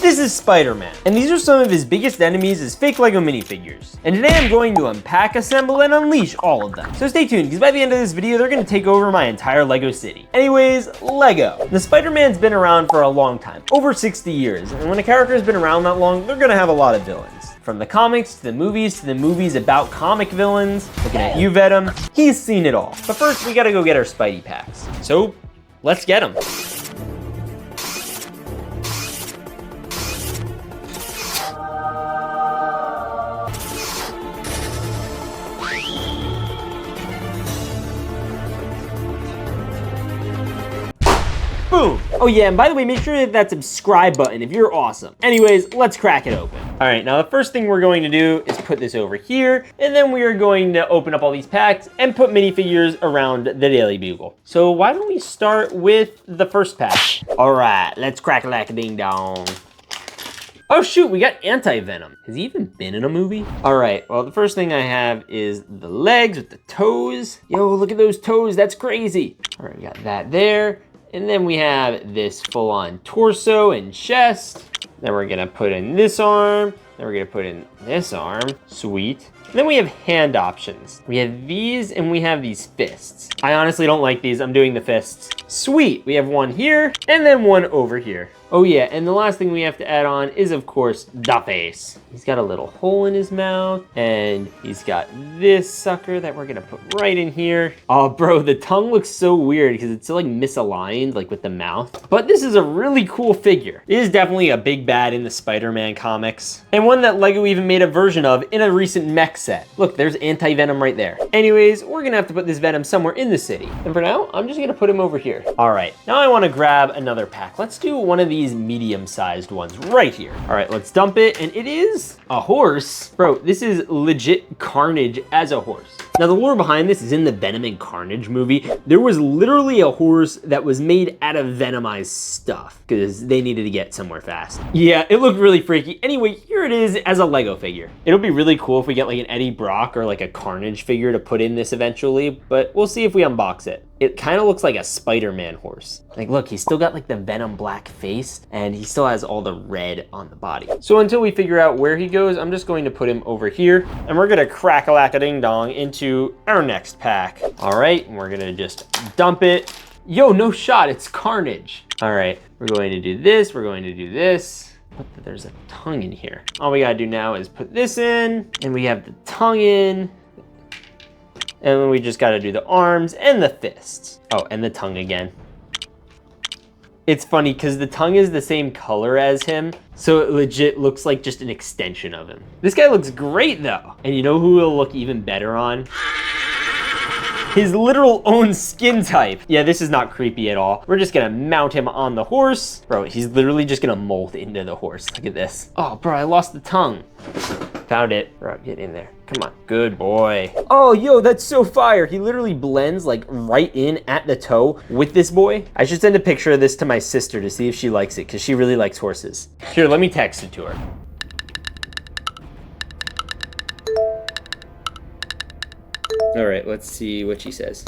This is Spider-Man, and these are some of his biggest enemies as fake Lego minifigures. And today I'm going to unpack, assemble, and unleash all of them. So stay tuned, because by the end of this video, they're gonna take over my entire Lego city. Anyways, Lego. The Spider-Man's been around for a long time, over 60 years, and when a character has been around that long, they're gonna have a lot of villains. From the comics to the movies about comic villains, looking at you, Venom, he's seen it all. But first, we gotta go get our Spidey packs. So, let's get them. Boom. Oh yeah, and by the way, make sure to hit that subscribe button if you're awesome. Anyways, let's crack it open. All right, now the first thing we're going to do is put this over here, and then we are going to open up all these packs and put minifigures around the Daily Bugle. So why don't we start with the first pack? All right, let's crack a ding dong. Oh shoot, we got Antivenom. Has he even been in a movie? All right, well, the first thing I have is the legs with the toes. Yo, look at those toes, that's crazy. All right, we got that there. And then we have this full-on torso and chest. Then we're gonna put in this arm. Then we're gonna put in this arm. Sweet. And then we have hand options. We have these and we have these fists. I honestly don't like these. I'm doing the fists. Sweet. We have one here and then one over here. Oh yeah, and the last thing we have to add on is, of course, the face. He's got a little hole in his mouth, and he's got this sucker that we're gonna put right in here. Oh, bro, the tongue looks so weird because it's so, like, misaligned, like, with the mouth. But this is a really cool figure. It is definitely a big bad in the Spider-Man comics, and one that LEGO even made a version of in a recent mech set. Look, there's Antivenom right there. Anyways, we're gonna have to put this Venom somewhere in the city. And for now, I'm just gonna put him over here. All right, now I wanna grab another pack. Let's do one of these medium-sized ones right here. All right, let's dump it, and it is a horse. Bro, this is legit Carnage as a horse. Now, the lore behind this is in the Venom and Carnage movie. There was literally a horse that was made out of Venomized stuff because they needed to get somewhere fast. Yeah, it looked really freaky. Anyway, here it is as a Lego figure. It'll be really cool if we get like an Eddie Brock or like a Carnage figure to put in this eventually, but we'll see if we unbox it. It kind of looks like a Spider-Man horse. Like, look, he's still got like the Venom black face and he still has all the red on the body. So until we figure out where he goes, I'm just going to put him over here and we're gonna crack-a-lack-a-ding-dong into our next pack. All right, and we're gonna just dump it. Yo, no shot, it's Carnage. All right, we're going to do this, we're going to do this. But there's a tongue in here. All we gotta do now is put this in and we have the tongue in. And then we just gotta do the arms and the fists. Oh, and the tongue again. It's funny because the tongue is the same color as him, so it legit looks like just an extension of him. This guy looks great though. And you know who will look even better on? His literal own skin type. Yeah, this is not creepy at all. We're just gonna mount him on the horse. Bro, he's literally just gonna mold into the horse. Look at this. Oh, bro, I lost the tongue. Found it. Bro, get in there. Come on. Good boy. Oh, yo, that's so fire. He literally blends like right in at the toe with this boy. I should send a picture of this to my sister to see if she likes it because she really likes horses. Here, let me text it to her. All right, let's see what she says.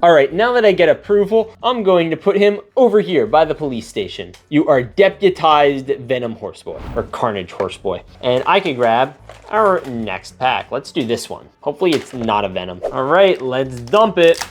All right, now that I get approval, I'm going to put him over here by the police station. You are deputized Venom Horseboy, or Carnage Horseboy. And I can grab our next pack. Let's do this one. Hopefully it's not a Venom. All right, let's dump it.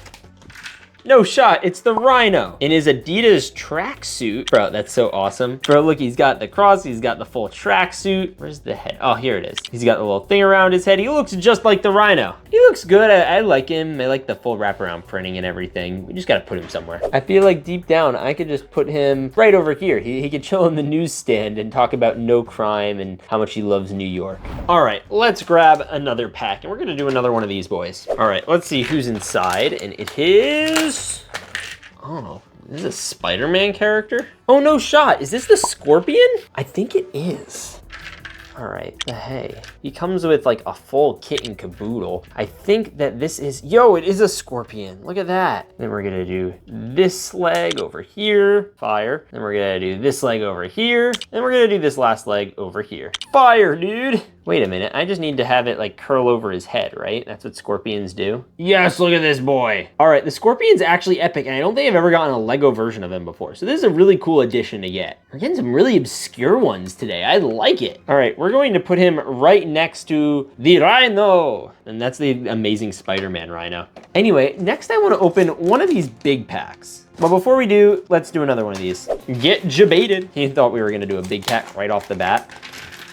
No shot, it's the Rhino in his Adidas tracksuit. Bro, that's so awesome. Bro, look, he's got the cross, he's got the full tracksuit. Where's the head? Oh, here it is. He's got the little thing around his head. He looks just like the Rhino. He looks good, I like him. I like the full wraparound printing and everything. We just gotta put him somewhere. I feel like deep down, I could just put him right over here. He could chill in the newsstand and talk about no crime and how much he loves New York. All right, let's grab another pack and we're gonna do another one of these boys. All right, let's see who's inside, and it is... Oh, this is a Spider-Man character? Oh, no shot. Is this the Scorpion? I think it is. All right, the hey. He comes with like a full kit and caboodle. I think that this is, yo, it is a Scorpion. Look at that. Then we're gonna do this leg over here, fire. Then we're gonna do this leg over here. Then we're gonna do this last leg over here. Fire, dude. Wait a minute, I just need to have it like curl over his head, right? That's what scorpions do. Yes, look at this boy. All right, the scorpion's actually epic, and I don't think I've ever gotten a Lego version of him before. So this is a really cool addition to get. We're getting some really obscure ones today. I like it. All right, we're going to put him right next to the Rhino. And that's the amazing Spider-Man Rhino. Anyway, next I want to open one of these big packs. But before we do, let's do another one of these. Get jebaited. He thought we were gonna do a big pack right off the bat.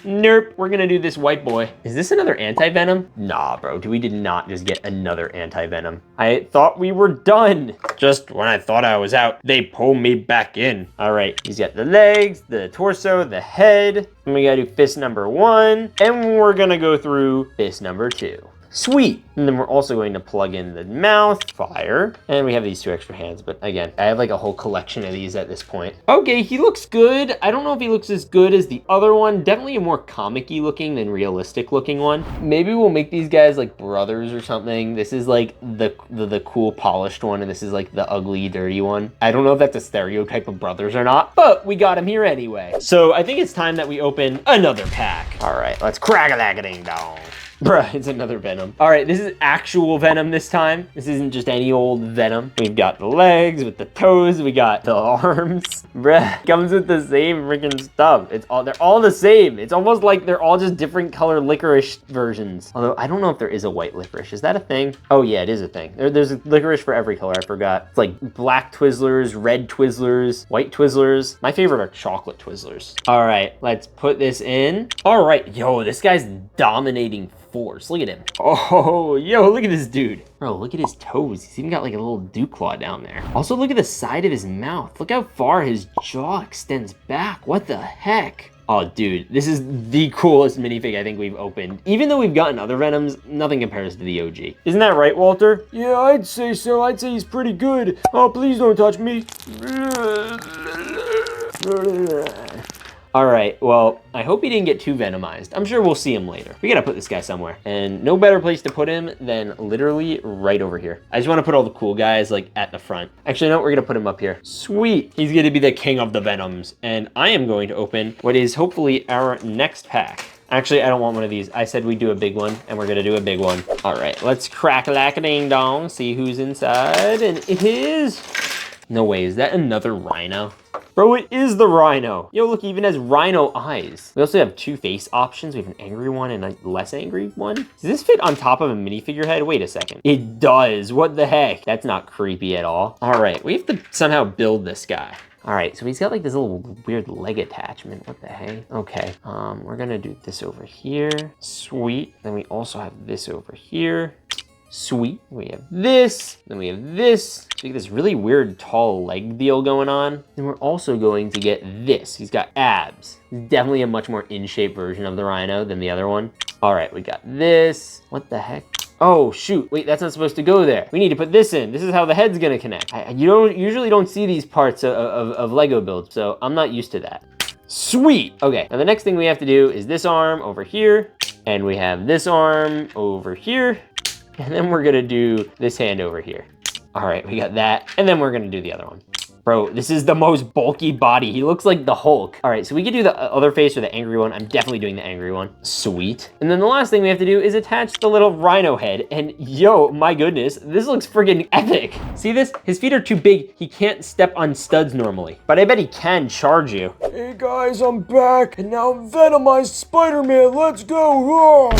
Nope, we're gonna do this white boy. Is this another Antivenom? Nah, bro, we did not just get another Antivenom. I thought we were done. Just when I thought I was out, they pulled me back in. All right, he's got the legs, the torso, the head. And we gotta do fist number 1, and we're gonna go through fist number 2. Sweet. And then we're also going to plug in the mouth, fire, and we have these 2 extra hands. But again, I have like a whole collection of these at this point. Okay, he looks good. I don't know if he looks as good as the other one. Definitely a more comic-y looking than realistic looking one. Maybe we'll make these guys like brothers or something. This is like the cool polished one, and this is like the ugly, dirty one. I don't know if that's a stereotype of brothers or not, but we got him here anyway. So I think it's time that we open another pack. All right, let's crack-a-lack-a-ding-dong. Bruh, it's another Venom. All right, this is actual Venom this time. This isn't just any old Venom. We've got the legs with the toes. We got the arms. Bruh, comes with the same freaking stuff. They're all the same. It's almost like they're all just different color licorice versions. Although I don't know if there is a white licorice. Is that a thing? Oh yeah, it is a thing. There's a licorice for every color. I forgot. It's like black Twizzlers, red Twizzlers, white Twizzlers. My favorite are chocolate Twizzlers. All right, let's put this in. All right, yo, this guy's dominating force. Look at him. Oh, yo, look at this dude. Bro, look at his toes. He's even got like a little dew claw down there. Also, look at the side of his mouth. Look how far his jaw extends back. What the heck? Oh, dude, this is the coolest minifig I think we've opened. Even though we've gotten other Venoms, nothing compares to the OG. Isn't that right, Walter? Yeah, I'd say so. I'd say he's pretty good. Oh, please don't touch me. All right, well, I hope he didn't get too venomized. I'm sure we'll see him later. We gotta put this guy somewhere. And no better place to put him than literally right over here. I just wanna put all the cool guys like at the front. Actually, no, we're gonna put him up here. Sweet, he's gonna be the king of the Venoms. And I am going to open what is hopefully our next pack. Actually, I don't want one of these. I said we'd do a big one, and we're gonna do a big one. All right, let's crack-a-lack-a-ding-dong, see who's inside, and it is... No way, is that another Rhino? Bro, it is the Rhino. Yo, look, he even has Rhino eyes. We also have 2 face options. We have an angry one and a less angry one. Does this fit on top of a minifigure head? Wait a second. It does. What the heck? That's not creepy at all. All right, we have to somehow build this guy. All right, so he's got like this little weird leg attachment. What the heck? Okay, we're gonna do this over here. Sweet. Then we also have this over here. Sweet. We have this, then we have this. So you get this really weird tall leg deal going on. Then we're also going to get this. He's got abs. He's definitely a much more in-shape version of the Rhino than the other one. All right, we got this. What the heck? Oh, shoot. Wait, that's not supposed to go there. We need to put this in. This is how the head's gonna connect. You usually don't see these parts of Lego builds, so I'm not used to that. Sweet. Okay, now the next thing we have to do is this arm over here, and we have this arm over here. And then we're gonna do this hand over here. All right, we got that. And then we're gonna do the other one. Bro, this is the most bulky body. He looks like the Hulk. All right, so we could do the other face or the angry one. I'm definitely doing the angry one. Sweet. And then the last thing we have to do is attach the little Rhino head. And yo, my goodness, this looks friggin' epic. See this? His feet are too big. He can't step on studs normally. But I bet he can charge you. Hey guys, I'm back. And now I'm Venomized Spider-Man. Let's go.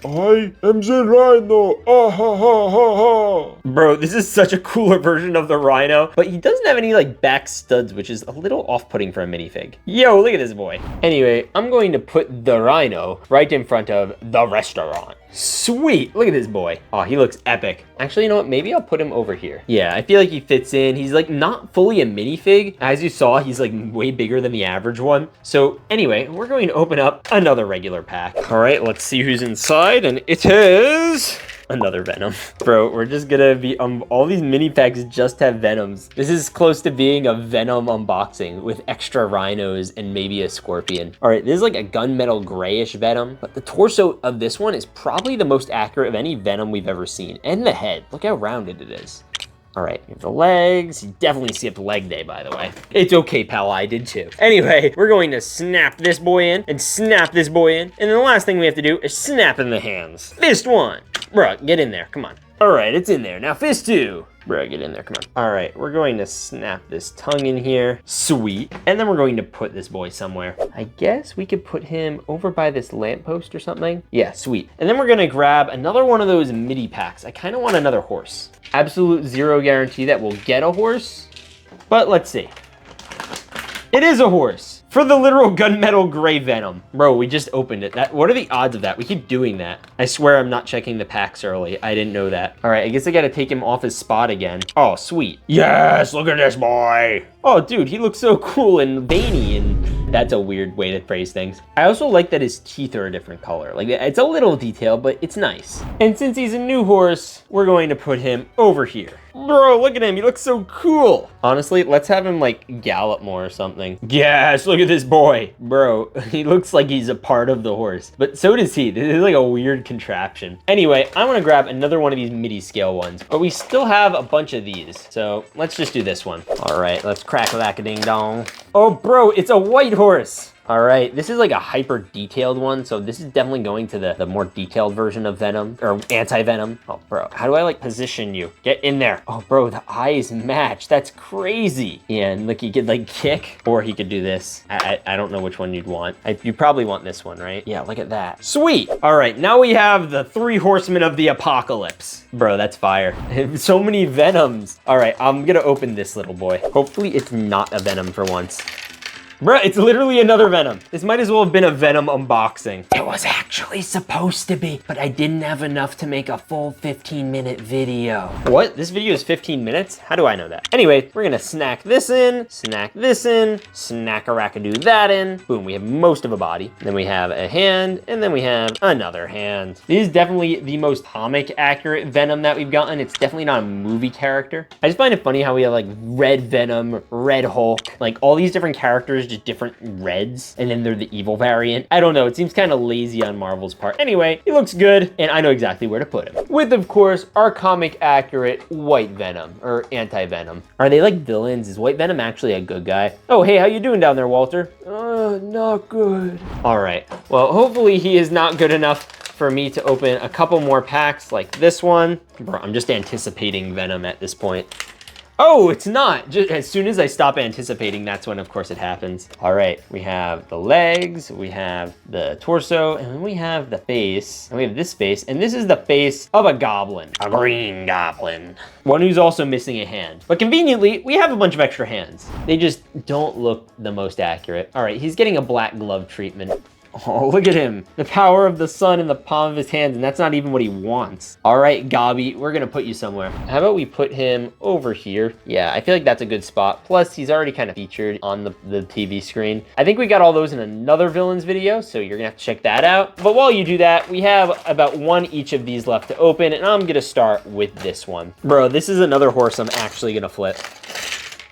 I am the Rhino. Ah ha ha ha ha. Bro, this is such a cooler version of the Rhino, but he doesn't have any like back studs, which is a little off-putting for a minifig. Yo, look at this boy. Anyway, I'm going to put the Rhino right in front of the restaurant. Sweet, look at this boy. Oh, he looks epic. Actually, you know what? Maybe I'll put him over here. Yeah, I feel like he fits in. He's like not fully a minifig. As you saw, he's like way bigger than the average one. So anyway, we're going to open up another regular pack. All right, let's see who's inside. And it is... another Venom. Bro, we're just gonna be, all these mini packs just have Venoms. This is close to being a Venom unboxing with extra Rhinos and maybe a Scorpion. All right, this is like a gunmetal grayish Venom, but the torso of this one is probably the most accurate of any Venom we've ever seen. And the head, look how rounded it is. All right, we have the legs. You definitely skipped leg day, by the way. It's okay, pal, I did too. Anyway, we're going to snap this boy in and snap this boy in. And then the last thing we have to do is snap in the hands. Fist 1. Bruh, get in there, come on. All right, it's in there. Now fist 2. Bruh, get in there, come on. All right, we're going to snap this tongue in here. Sweet. And then we're going to put this boy somewhere. I guess we could put him over by this lamppost or something. Yeah, sweet. And then we're gonna grab another one of those MIDI packs. I kind of want another horse. Absolute zero guarantee that we'll get a horse, but let's see. It is a horse. For the literal gunmetal gray Venom. Bro, we just opened it. What are the odds of that? We keep doing that. I swear I'm not checking the packs early. I didn't know that. All right, I guess I gotta take him off his spot again. Oh, sweet. Yes, look at this boy. Oh, dude, he looks so cool and veiny, and that's a weird way to phrase things. I also like that his teeth are a different color. Like, it's a little detail, but it's nice. And since he's a new horse, we're going to put him over here. Bro, look at him. He looks so cool. Honestly, let's have him like gallop more or something. Yes, look at this boy. Bro, he looks like he's a part of the horse, but so does he. This is like a weird contraption. Anyway, I want to grab another one of these MIDI scale ones, but we still have a bunch of these. So let's just do this one. All right, let's crack like a ding dong. Oh, bro, it's a white horse. All right, this is like a hyper detailed one, so this is definitely going to the more detailed version of Venom, or Antivenom. Oh, bro, how do I like position you? Get in there. Oh, bro, the eyes match. That's crazy. Yeah, and look, he could like kick, or he could do this. I don't know which one you'd want. You probably want this one, right? Yeah, look at that. Sweet. All right, now we have the 3 horsemen of the apocalypse. Bro, that's fire. So many Venoms. All right, I'm gonna open this little boy. Hopefully it's not a Venom for once. Bruh, it's literally another Venom. This might as well have been a Venom unboxing. It was actually supposed to be, but I didn't have enough to make a full 15-minute video. What? This video is 15 minutes? How do I know that? Anyway, we're gonna snack this in, snack-a-rack-a-doo that in. Boom, we have most of a body. Then we have a hand, and then we have another hand. This is definitely the most comic-accurate Venom that we've gotten. It's definitely not a movie character. I just find it funny how we have like Red Venom, Red Hulk, like all these different characters, just different reds, and then they're the evil variant. I don't know, it seems kind of lazy on Marvel's part. Anyway, he looks good, and I know exactly where to put him. With, of course, our comic accurate White Venom, or Anti-Venom. Are they like villains? Is White Venom actually a good guy? Oh, hey, how you doing down there, Walter? Not good. All right, well, hopefully he is not good enough for me to open a couple more packs like this one. Bro, I'm just anticipating Venom at this point. Oh, it's not. Just as soon as I stop anticipating, that's when, of course, it happens. All right, we have the legs, we have the torso, and then we have the face, and we have this face, and this is the face of a goblin, a green goblin, one who's also missing a hand. But conveniently, we have a bunch of extra hands. They just don't look the most accurate. All right, he's getting a black glove treatment. Oh, look at him. The power of the sun in the palm of his hands, and that's not even what he wants. All right, Gobby, we're gonna put you somewhere. How about we put him over here? Yeah, I feel like that's a good spot. Plus, he's already kind of featured on the TV screen. I think we got all those in another villains video, so you're gonna have to check that out. But while you do that, we have about 1 each of these left to open, and I'm gonna start with this one. Bro, this is another horse I'm actually gonna flip.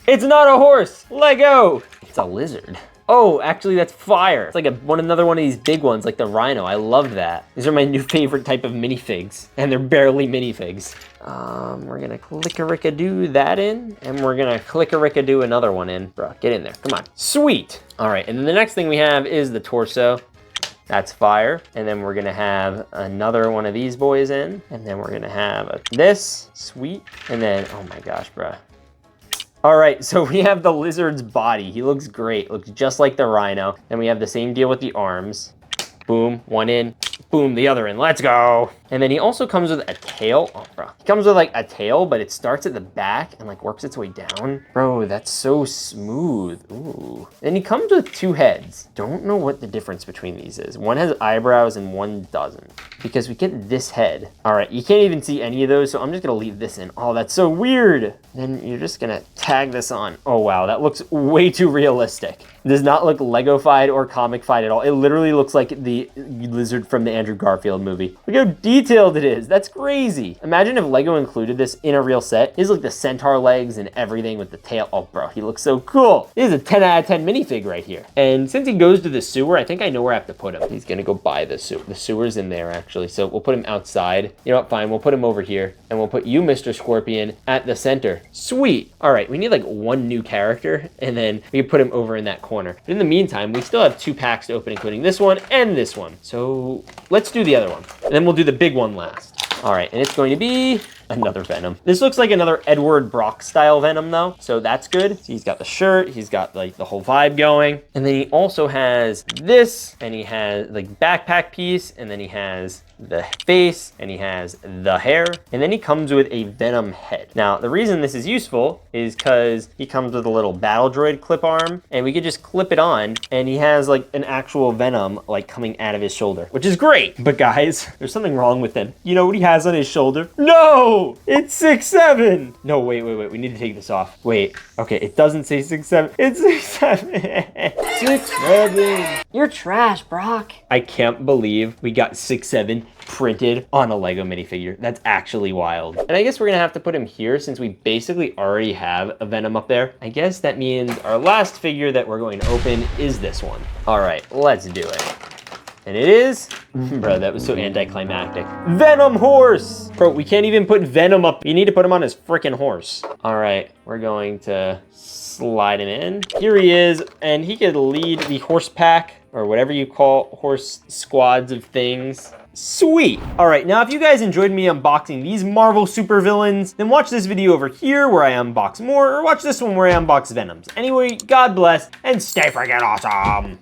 It's not a horse, Lego. It's a lizard. Oh, actually that's fire. It's like another one of these big ones, like the Rhino. I love that. These are my new favorite type of minifigs, and they're barely minifigs. We're gonna click-a-rick-a-doo that in, and we're gonna click-a-rick-a-doo another one in. Bro, get in there, come on. Sweet. All right, and then the next thing we have is the torso. That's fire. And then we're gonna have another one of these boys in, and then we're gonna have this, sweet. And then, oh my gosh, bro. All right, so we have the lizard's body. He looks great, looks just like the Rhino. Then we have the same deal with the arms. Boom, one in, boom, the other in, let's go. And then he also comes with a tail. Oh, bro. He comes with like a tail, but it starts at the back and like works its way down. Bro, that's so smooth. Ooh. And he comes with 2 heads. Don't know what the difference between these is. One has eyebrows and one doesn't, because we get this head. All right, you can't even see any of those, so I'm just gonna leave this in. Oh, that's so weird. Then you're just gonna tag this on. Oh, wow, that looks way too realistic. It does not look Lego-fied or comic-fied at all. It literally looks like the lizard from the Andrew Garfield movie. Look how deep detailed it is. That's crazy. Imagine if Lego included this in a real set. He's like the centaur legs and everything with the tail. Oh, bro, he looks so cool. This is a 10 out of 10 minifig right here. And since he goes to the sewer, I think I know where I have to put him. He's gonna go by the sewer. The sewer's in there, actually. So we'll put him outside. You know what, fine. We'll put him over here. And we'll put you, Mr. Scorpion, at the center. Sweet. All right, we need like one new character, and then we can put him over in that corner. But in the meantime, we still have 2 packs to open, including this one and this one. So let's do the other one. And then we'll do the big one last. All right, and it's going to be another Venom. This looks like another Edward Brock style Venom though, so that's good. So he's got the shirt, he's got like the whole vibe going. And then he also has this, and he has like backpack piece, and then he has the face, and he has the hair, and then he comes with a Venom head. Now, the reason this is useful is because he comes with a little battle droid clip arm, and we could just clip it on, and he has like an actual Venom like coming out of his shoulder, which is great. But guys, there's something wrong with him. You know what he has on his shoulder? No! It's 6'7". No, wait. We need to take this off. Wait. Okay, it doesn't say 6'7". It's 6'7". 6'7". You're trash, Brock. I can't believe we got 6'7" printed on a Lego minifigure. That's actually wild. And I guess we're gonna have to put him here since we basically already have a Venom up there. I guess that means our last figure that we're going to open is this one. All right, let's do it. And it is, bro, that was so anticlimactic. Venom horse! Bro, we can't even put Venom up. You need to put him on his freaking horse. All right, we're going to slide him in. Here he is, and he could lead the horse pack, or whatever you call horse squads of things. Sweet. All right, now if you guys enjoyed me unboxing these Marvel supervillains, then watch this video over here where I unbox more, or watch this one where I unbox Venoms. Anyway, God bless, and stay freaking awesome.